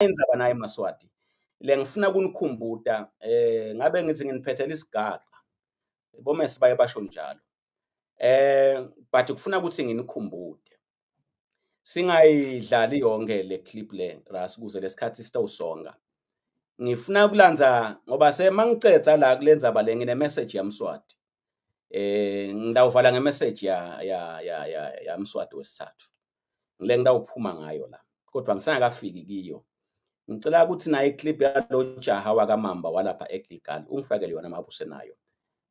Indzaba naye Maswati, le ngifuna kunikhumbuta, ngabe ngithi nginiphethela isigaxa, bomese baye basho njalo. But kufuna ukuthi nginikhumbude, singayidlali yonke le clip le ras ukuze lesikhathi sitawusonga. Ngifuna ukulanza ngoba mangiceda la kule ndzaba le ngine message yaMswati. Ngidawuvala nge-message ya Mswati wesithathu. Ngile ngidawuphuma ngayo la, kodwa ngisangakafiki kiyo. Ngicela ukuthi nayo iclip yalo jaha wakaMamba walapha eGilgal ungifakele yona uma usenayo.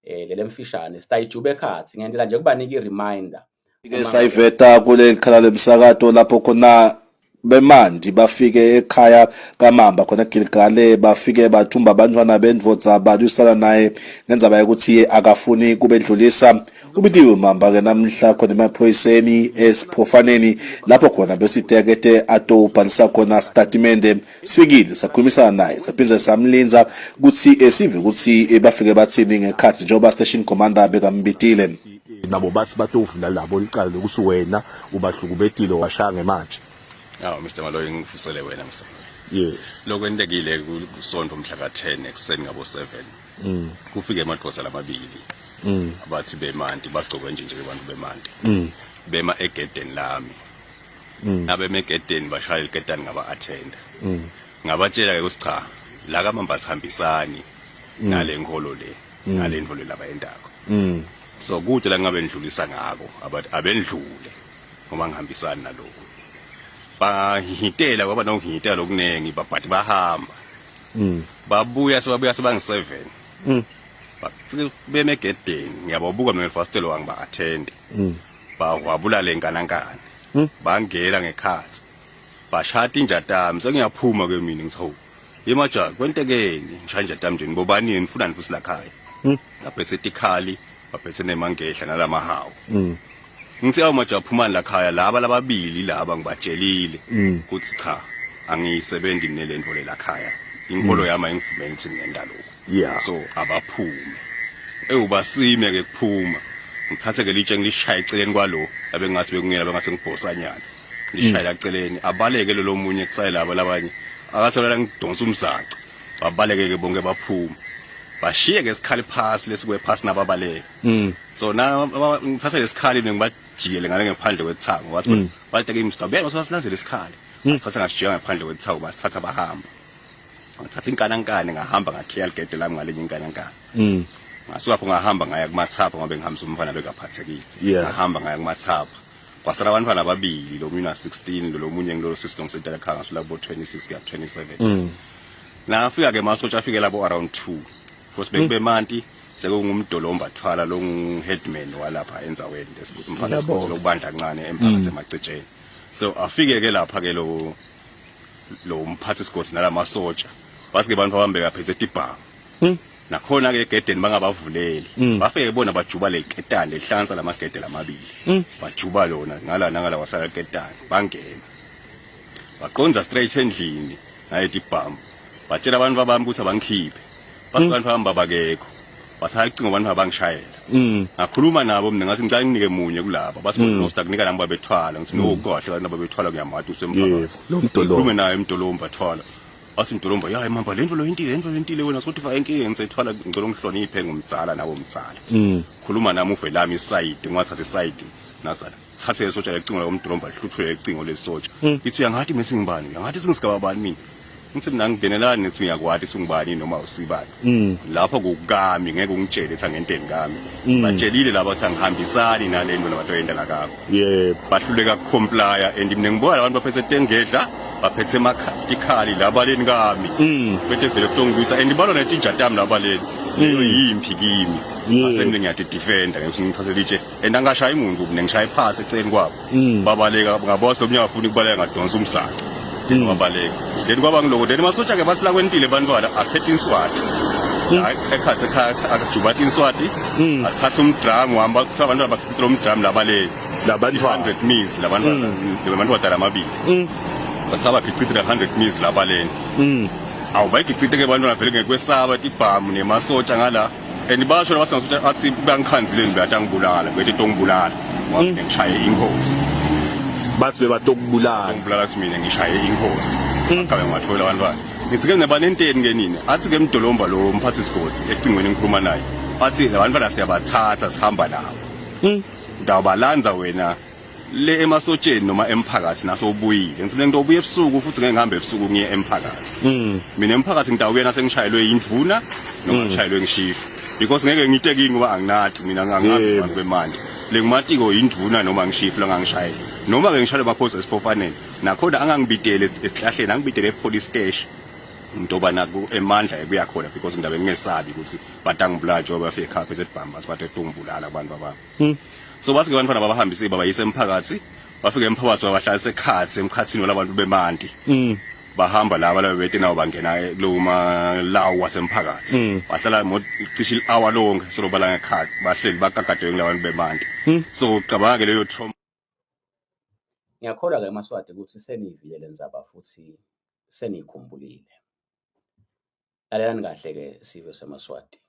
Lele mfishane sitayijube ekhathi ngendlela nje kubanika i-reminder. Ke sayiveta kuleli khala lemsakato lapho khona bemandi bafike ekhaya kaMamba khona eGilgal bafike bathumba abantwana bendvodza badusana naye ngendzaba ukuthi akafuni kubedlulisa ubitiwe Mamba ke namhla khona emaphoyiseni esiphofaneni lapho khona besitekete atobhalisa khona statement sifikile sakhulumisana naye saphinze samlinza ukuthi sive ukuthi bafike bathini ngekhathi njengoba station commander bekambitile nabo bathi batovula labo licala lokuthi wena ubahlukubetile washaya ngemanje. Mr. Maloyi ngifusele wena Mr. Yes. Lokwentekile kusonto mhla ka10 ekseni ngabo 7. Kufike amadvoza lamabili. Abathi bemanti bagcokwe nje abantu bemanti. Bema egedeni lami. Nabeme egedeni bashaya igedani ngaba attender. Ngabatshela ke ukuthi cha, la kaMamba sihambisani nale ngolo le, nale ndvolo laba endako. So kuthi la ngabe ndlulisa ngako abendlule ngoba ngihambisani naloko. Bahitela kwaba nokuhitela lokunengi babhathi bahamba. Babuya sebangi7. Bafike beme egedeni ngiyababuka nofastelo wangiba attend. Bawabula lenkanankana. Bangela ngekhathi. Bashata injatami sengiyaphuma ke mina ngithawu. Yemaja kwentekeni ngishanje injatami nje ngibobani ngifuna nifusi la khaya. Laphethe itikhali baphethe nemangehla nalamahawu. Ngithi awumaja aphumani la khaya laba lababili laba ngibatshelile ukuthi cha angiyisebenzi nelento le la khaya inkolo yami ayingivumeli ukuthi ngenda lokho so abaphume ubasime ke kuphuma ngithathe ke litshe ngilishaya eceleni kwalo abengathi bekungena bengathi ngibhosanyana ngishayela eceleni abaleke lo munye kusayela labo labanye akatholela ngidonsa umzaca babaleke ke bonke baphuma bashiye ke isikhali phasi lesikwe phasi nababaleke so na ngithatha lesikhali ngibajiyele ngale ngaphandle kwethango wathi bateke imstop bese wasilanzela isikhali ngithatha ngashiya ngaphandle kwethango basithatha bahamba ngithatha inkanankane ngahamba ngakhiya igede lami ngalenye inkanankane ngasuka pho ngahamba ngaya kumathapha ngoba ngihambisa umfana bekaphathekile ngahamba ngaya kumathapha kwasala abantwana ababili lo mina 16 lo munye ngilo sister ngisedala ekhaya ngasula bo 26 kuya 27 nafika ke masotsha afike labo around 2 futhi bemanti sekungumdolomba athwala lo headman walapha enzaweni lesikuthi umfana sikho lokubandla kancane emphakathi emacetsheni so afike ke lapha ke lo mphathi sikhosi nalamasotsha bathi ke abantu abambeka phethe etibhanga nakhona ke egedeni bangabavuleli bafike bona bajuba leketane lehlanza lamagede lamabili bajuba lona ngala wasala leketane bangena baqonza straight endlini naye etibhanga batshela abantu babami ukuthi abangikhiphe abantu bahamba bakekho bathatha icingo abantu abangishayela ngakhuluma nabo mina ngathi ngicela nginike munye kulabo bathi no stakunika nabo babethwala ngithi no kahle abantu ababethwala kuyamata usemphakathi lo mdolomba ukhulume naye umdolomba athwala athi umdolomba ya Mamba lento lo intile wena sokuthi fa inkinga ngitsethwala ngicela ungihloniphe ngumdzala nawo umdzala khuluma nami uve lami iside ngwathatha iside nazala thathe lesotsha lecingo lomdolomba lihluthwe lecingo lesotsha ithi uyangathi mithi ngibani uyangathi singisigaba bani mina ngithi mina ngidenelani nithi uyakwati singubani noma usibani lapho kukami ngeke ungitshele ethi angenteni kami batshelile laba bathi angihambisani nalento labantu oyendela kakho bahluleka comply and mina ngibona abantu baphethe tengedla baphethe ikhali labaleni kami bethe vele kutongibisa and balo nethi injatami labaleni leyo yimpi kimi asemle ngiyathi defender ngichathele itshe and angashaya umuntu mina ngishaya phansi eceleni kwabo babaleka ngabosi lomnyaka afuna ukubaleka ngadonsa umsaka babaleka then kwaba ngiloko then masotsha ke basila kwentile bantwana akhetha inswati ekhathe akajubathi inswati athatha umdrum uhamba kuthiwa abantu abakhithela umdrum labaleni 100 meters labantu badala amabili bathaba khichithela 100 meters labaleni awubayikhithike ke bantwana vele ngekwesaba tibhamu nemasotsha ngala and basho labasangasotsha athi bangikhanzile ngibathi angibulala ngithi tongibulala ngoba ngishaya inkosi bathi bebatokubulala ngibulala kuthi mina ngishaye inkosi akabe ngathola abantwana ngithi ke nebanenteni ke nini athi ke Mdolomba lo mphathi sigodi ecingweni ngikhuluma naye athi labantwana siyabathatha sihamba nabo ndabalanza wena le emasotsheni noma emphakathi naso ubuyile ngithi lento obuye ebusuku futhi ngeke ngihambe ebusuku ngiye emphakathi mina emphakathi ngidawuye nase ngishayelwe indvuna noma ngishayelwe ngishifa because ngeke ngiteke ngoba anginathi mina ngangazi abantu bemandi lengimatiko indvuna noma ngishifa langangishayela noma ke ngishayele baphosa esiphofaneni nakhona angangibidele ehlahleni angibidele epolice station ntoba naku emandla ekuyakhona because ngidabe ngingesabi ukuthi batangibulala njengoba bafike ekhaya esetibhamba sibathe tungibulala abantu baba so basi ke abantwana babahambise babayise emphakathi bafike emphakathi babahlalisa ekhathi emkhathini walabantu bemandi bahamba laba labete nawo bangena kuloma lawo wasemphakathi bahlala cishe hour lonke so balanga ekhaya bahleli bagagadwe ngilabantu bemandi so ucabanga ke leyo trauma. Ngiyakholwa ke Maswati ukuthi senivile lenzaba futhi senikhumbulile. Lalelani kahle ke Sive seMaswati.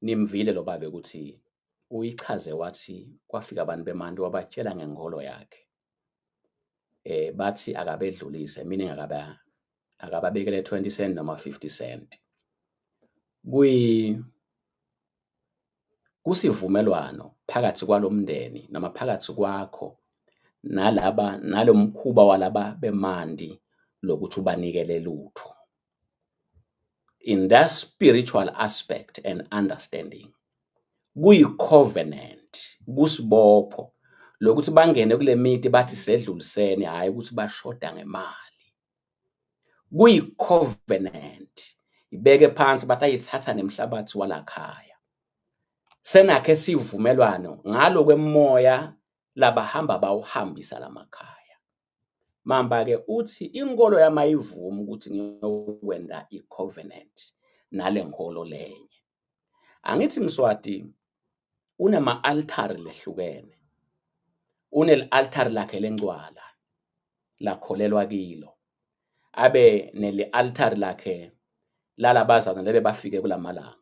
Nimvile lo babe ukuthi uyichaze wathi kwafika abantu bemandi wabatshela ngengolo yakhe. Bathi akabedlulise meaning akababekele 20 cent noma 50 cent. Kusivumelwano phakathi kwalomndeni noma phakathi kwakho nalomkhuba walaba bemandi lokuthi ubanikele lutho. In that spiritual aspect and understanding, kuyi-covenant, kusibopho lokuthi bangene kule miti bathi sedlulisene hayi ukuthi bashoda ngemali. Kuyi-covenant, ibeke phansi bathi ayithatha nemhlabathi walakhaya. Senakhe sivumelwano ngalo kwemoya labahamba bawuhambisa lamakhaya. Mamba ke uthi inkolo yamayivuma ukuthi ngiyokwenda i-covenant nale nkolo lenye. Angithi Mswati unama-altari lehlukene. Unel-altari lakhe lencwala lakholelwa kilo. Abe neli-altari lakhe lalabazana lebe bafike kulamalanga.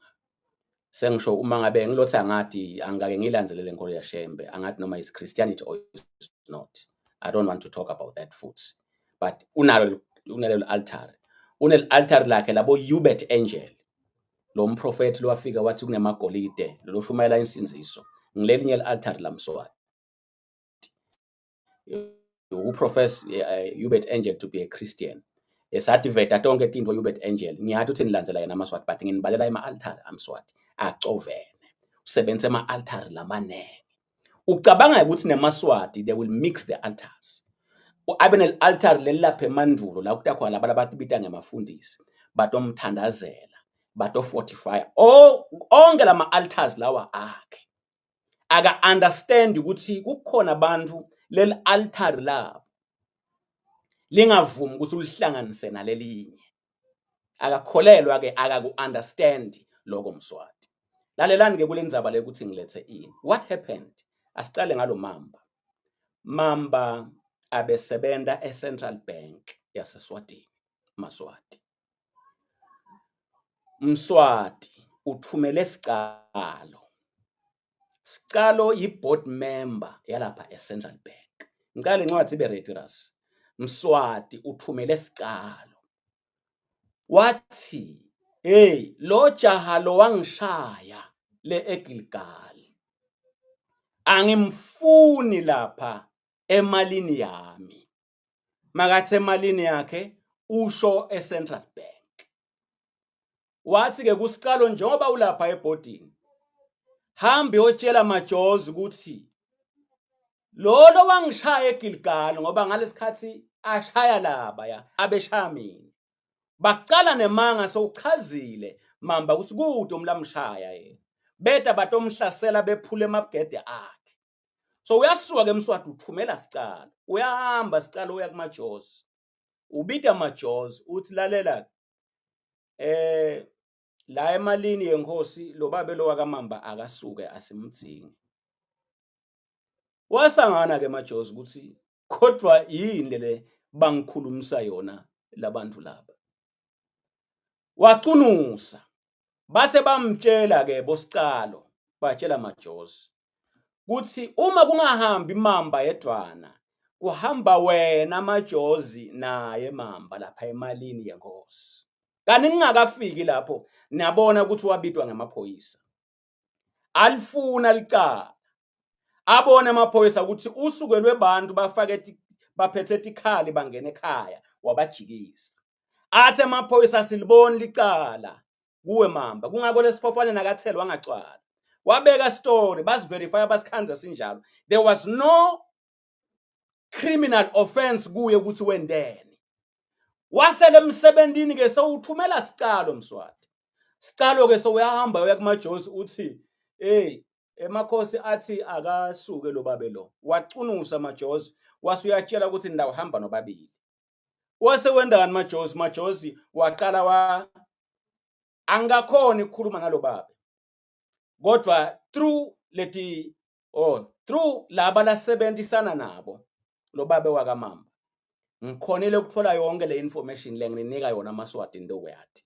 Sengisho uma ngabe ngilothi angathi angake ngilandelele inkolo yaShembe angathi noma is Christianity or is not. I don't want to talk about that futhi. But unalo altar. Unel-altari lakhe labo Hubert Angel. Lo mprofeti lo wafika wathi kunemagolide lo shumayela insinziso. Ngilelinye i-altari laMswati. Who profess Hubert Angel to be a Christian. Esativeta tonke tinto Hubert Angel. Ngiyathi uthi nilandzela yena amaswati but nginibalela ama-altari aMswati. Acovene. Usebenza ama-altari lamanenge. Ucabanga ukuthi nemaswati they will mix the altars. Abe nel-altar lelapha emandulo la kutakho laba bathi bita ngemafundisi batomthandazela bato-fortify onke lama-altars lawa akhe aka understand ukuthi kukhona abantu leli-altar labo lingavumi ukuthi ulihlanganise nalelinye akakholelwa ke akaku-understand lokho Mswati. Lalelani ke kulendzaba le ukuthi ngilethe ini. What happened? Asicale ngalo Mamba abesebenza eCentral Bank yaseSwatini, Maswati. Mswati uthumele Sicalo yi-board member yalapha eCentral Bank. Ngicela incwadi ibe ready ras. Mswati uthumele Sicalo. Wathi, hey, lo jaha lo wangishaya le eGilgal. Angimfuni lapha emalini yami. Makathi emalini yakhe usho eCentral Bank. Wathi ke kuSicalo njengoba ulapha ebhodini. Hambe uyotshela majozi ukuthi lo wangishaya eGilgal ngoba ngalesikhathi ashaya laba ya abeshamini. Baqala nemanga sowuchazile mamba ukuthi kude umlamshaya yena. Beta batomhlasela bephule emabhede akhe. So uyasuka ke Mswati uthumela Sicalo. Uyahamba Sicalo uya kumajozi. Ubita majozi uthi lalela la emalini yenkosi lo babe lo wakamamba akasuke asimthingi. Wasangana ke majozi ukuthi kodwa yini le bangikhulumisa yona labantu laba. Wacunusa. Base bamtshela ke boSicalo batshela majozi kuthi uma kungahambi imamba yedwana kuhamba wena Majozi naye Mamba lapha emalini yenkosi. Kanti ningakafiki lapho niyabona ukuthi wabitwa ngamaphoyisa. Alifuna licala. Abona amaphoyisa ukuthi usukelwe abantu baphethe ikhali bangena ekhaya wabajikisa. Athe amaphoyisa siliboni licala kuwe Mamba. Kungako lesiphophane nakathela wangacwala. Wabeka story basiverify basikhanza sinjalo. There was no criminal offense kuye ukuthi wendeni. Wasele emsebenzini ke sowuthumela sicalo Mswati. Sicalo ke sowuyahamba uya kuMajozi uthi emakhosi athi akasuke lo babe lo. Wacunusa Majozi wasuyatshela ukuthi ndawo hamba nobabili. Wase wenda ngani Majozi waqala angakhona ukukhuluma nalo babe. Kodwa through laba lasebenzisana nabo lo babe wakaMamba. Ngikhonile ukuthola yonke le information le nginika yona aMaswati into yathi.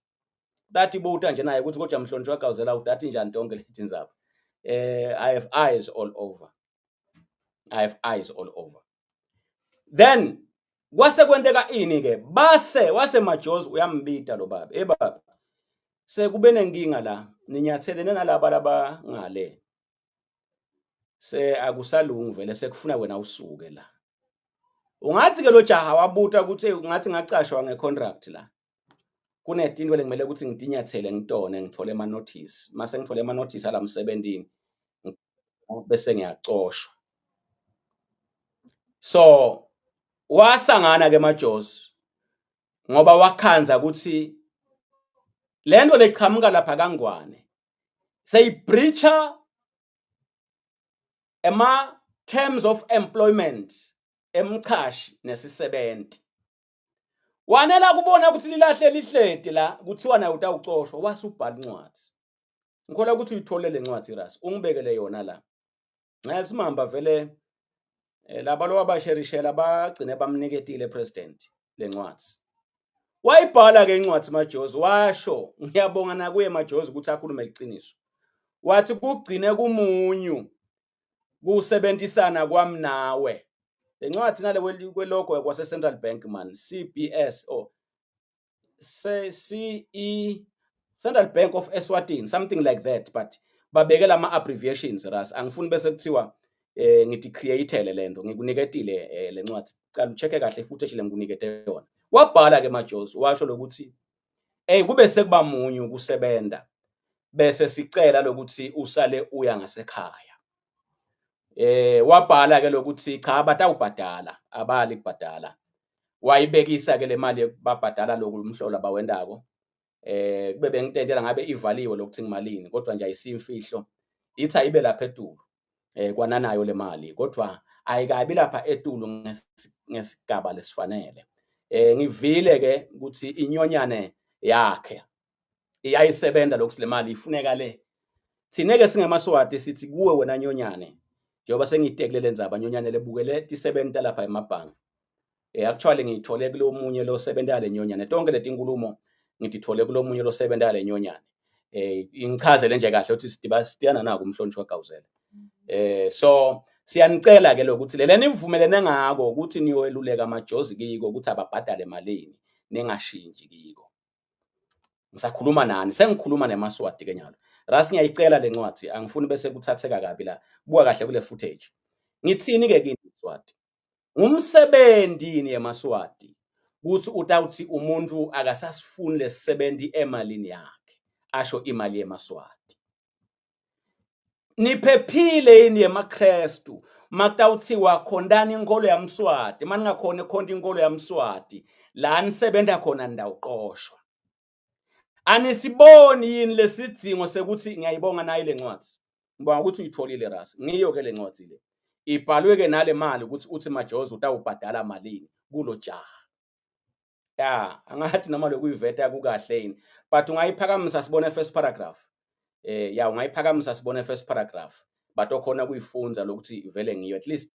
Dathi buta nje naye ukuthi kodwa Mhlonishwa wagawuzela udathi njani tonke lethi nzaba. I have eyes all over. I have eyes all over. Then kwase kwenteka ini ke wase Majozi uyambita lo baba. Baba sekube nenkinga la ninyathelene nalaba ngale. Akusalungi vele sekufuna wena usuke la. Ungathi ke lo jaha wabuta ukuthi ungathi ngacashwa ngecontract la. Kunetinto lekumele ukuthi ngitinyathele ngitone ngithole ama notice. Mase ngithole ama notice ala msebenzini bese ngiyacoshwa. So wasangana ke Majozi ngoba wakhanza ukuthi lento leqhamuka lapha kangwane seyibreacha ema terms of employment emchashi nesisebenzi. Wanela kubona ukuthi lilahle lihlede la kuthiwa naye utawucoshwa wasubhala incwadi. Ngikhola ukuthi uyithole le ncwadi Ras ungibekele yona la. Ngasimamba vele laba lo wabasherishela bagcine bamniketile president le ncwadi. Wayibhala ke incwadi Majozi washo ngiyabonga nakuye Majozi ukuthi akhulume iqiniso. Wathi kugcine kumunyu kusebenzisana kwami nawe. Le ncwadi nale kwelogo kwase Central Bank man CBS CE Central Bank of Eswatini something like that but babekela ama abbreviations Ras angifuni bese kuthiwa ngithi createele lento ngikuniketile le ncwadi cala uchecke kahle futhi eshile ngikunikete yona. Wabhala ke Majozi washo lokuthi kube sekuba munyu kusebenda bese sicela lokuthi usale uya ngasekhaya. Wabhala ke lokuthi cha batawubhadala abali kubhadala. Wayibekisa ke le mali babhadala lokumhlola bawendako. Kube bengitentela ngabe ivaliwe lokuthi ngimalini kodwa nje ayisimfihlo. Ithi ayibe lapha eTulu. Kwananayo le mali kodwa ayikabi lapha eTulu ngesigaba lesifanele. Ngivile ke ukuthi inyonyane yakhe iyayisebenza lokuthi le mali ifuneka le. Thineke singeMaswati sithi kuwe wena nyonyane njengoba sengitekelele nzaba nyonyane lebukele tisebenta lapha emabhanga. Actually ngiyithole kulo munye lo sebenta le nyonyane. Tonke leti inkulumo ngitithole kulo munye lo sebenta le nyonyane. Ingichazele nje kahle ukuthi sidiyana nako uMhlonishwa wagawuzela. So siyanicela ke lokuthi lena nivumelene ngako ukuthi niyoeluleka Majozi kiko ukuthi ababhadale malini ningashintshi kiko. Ngisakhuluma nani sengikhuluma neMaswati ke nyalo. Ras ngiyayicela le ncwadi angifuni bese kuthatheka kabi la. Buka kahle kule footage. Ngithini ke kini Swati? Ngumsebenzini yeMaswati ukuthi utawuthi umuntu akasasifuni lesisebenzi emalini yakhe. Asho imali yeMaswati. Niphephile ini yemaKristu makutawuthiwa khondani inkolo yaMswati maningakhona ekhonda inkolo yaMswati la nisebenza khona ndawuqoshwa. Anisiboni yini lesidingo sekuthi ngiyayibonga nayo le ncwadi. Ngibonga ukuthi uyitholile Ras. Ngiyo ke le ncwadi le. Ibhalwe ke nale mali ukuthi uthi Majozi utawubhadala malini kulo jaha. Angathi noma lokuyiveta kukahle yini but ungayiphakamisa sibone first paragraph. Ungayiphakamisa sibone first paragraph but okhona kuyifunza lokuthi vele ngiyo at least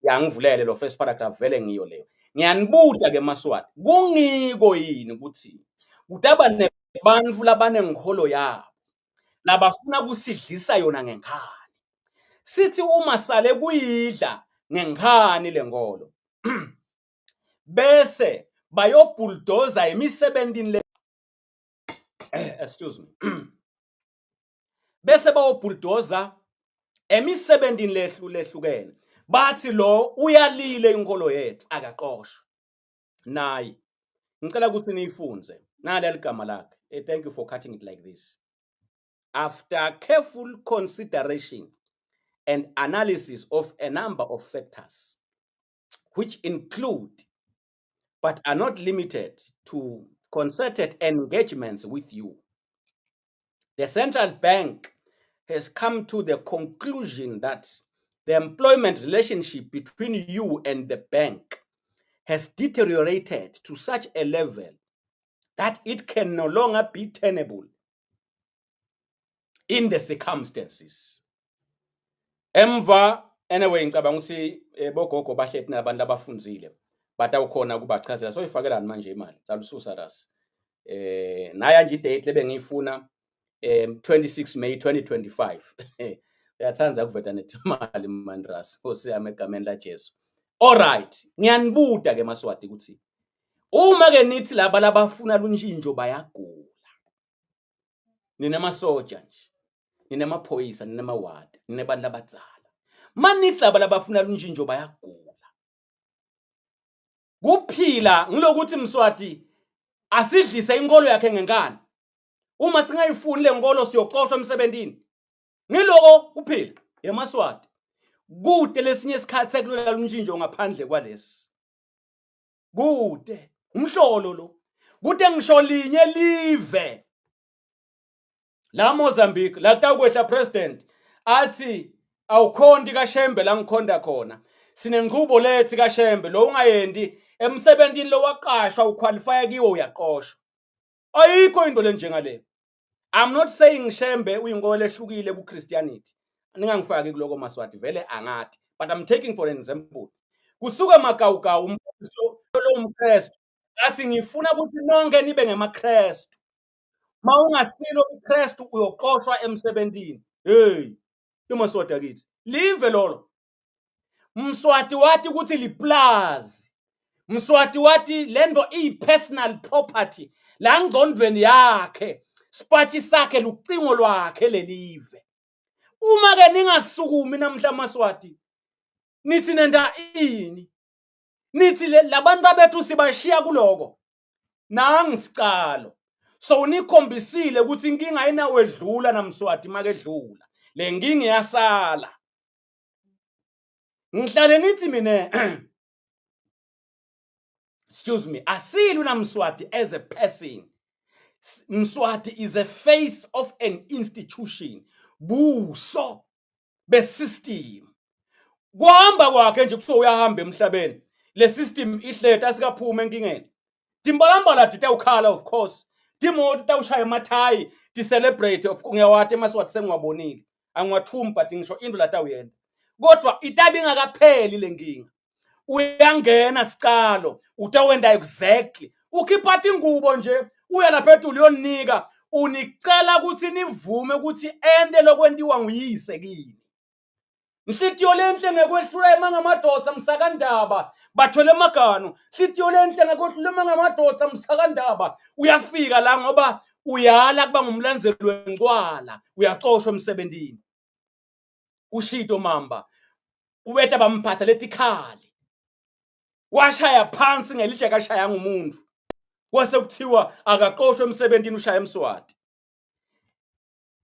ngivulele lo first paragraph vele ngiyo leyo. Ngiyanibuta ke Maswati kungiko yini ukuthi kutaba nebantu labane ngiholo yabo labafuna kusidlisa yona ngenkani. Sithi uma sale kuyidla ngenkani lenkolo bese bayobulldoza emisebentini le excuse me bese bayobulldoza emisebentini lehlukene bathi lo uyalile inkolo yethu akaqoshwe nayi ngicela ukuthi niyifunze naleli gama lakhe thank you for cutting it like this. After careful consideration and analysis of a number of factors which include but are not limited to concerted engagements with you, the central bank has come to the conclusion that the employment relationship between you and the bank has deteriorated to such a level that it can no longer be tenable in the circumstances. Emva anyway ngicabanga ukuthi bogogo bahlethi nabantu abafunzile batawukhona ukubachazela so ifakelani manje imali salususa rasi naya nje date lebe ngiyifuna 26 May 2025 uyathanza ukuveta netimali mandrasi osiyame egameni la Jesu. Alright, ngiyanibuda ke Maswati ukuthi uma ke nithi laba labafuna lunjinjo bayagula. Ninemasoja nje. Ninemaphoyisa, ninemawada, ninebantu abadzala. Manithi laba labafuna lunjinjo bayagula. Kuphila ngilokuthi Mswati asidlise inkolo yakhe ngenkani. Uma singayifuni le nkolo siyoqoshwa emsebentini. Ngiloko kuphila eMaswati. Kude lesinye isikhathi sekulola lunjinjo ngaphandle kwalesi. Kude umhlolo lo. Kude ngisho linye live. La Mozambique la takwehla president athi awukhondi kaShembe la ngikhonda khona. Sinenqubo lethi kaShembe lo ungayendi emsebentini lo waqashwa uqualify kiwo uyaqoshwa. Ayikho into lenjengale. I'm not saying Shembe uyinkolo ehlukile ku Christianity. Ningangifaki kuloko Maswati vele angathi, but I'm taking for an example. Kusuka eMagawugawu umfundisi lo umKristu athi ngifuna ukuthi nonke nibe ngemaKristu. Maungasilo uKristu uyoqoshwa emsebentini. Hey, iMaswati akithi. Live lolo. Mswati wathi ukuthi liplazi. Mswati wathi lento personal property la ngqondweni yakhe. Spachi sakhe lucingo lwakhe lelive. Uma ke ningasukumi namhla Maswati nithi nenda ini. Nithi labantu abethu sibashiya kuloko. Nangisicalo. So nikhombisile ukuthi inkinga ayinawedlula naMswati makedlula. Le nkinga iyasala. Ngihlale nithi mina excuse me, asilu naMswati as a person. Mswati is a face of an institution. Buso be system. Kuhamba kwakhe nje kuso uyahamba emhlabeni. Le system ihleta asikaphuma enkingeni. Timbalambala titawukhala of course. Timoto tawushaya emathayi, ti celebrate of ngiyawathi eMaswati sengiwabonile. Angiwathumi but ngisho into la tawuyenda. Kodwa itabi ingakapheli lenkinga. Uyangena sicalo, utawenda exactly. Ukhipha ingubo nje, uya lapha eTulu uyonika, unicela ukuthi nivume ukuthi ende lokwendiwa nguyise kini. Inhlitiyo lenhle ngekwehlula emangamadoda msakandaba, bathwele emagano. Inhlitiyo lenhle ngekwehlula emangamadoda msakandaba, uyafika la ngoba uyala kuba ngumlandzeli wencwala, uyaxoshwa emsebentini. Ushito mamba, ubeta bamphatha letikhali. Washaya phansi ngelitshe kashaya ngumuntu. Kwase kuthiwa akaqoshwe emsebentini ushaya eMswati.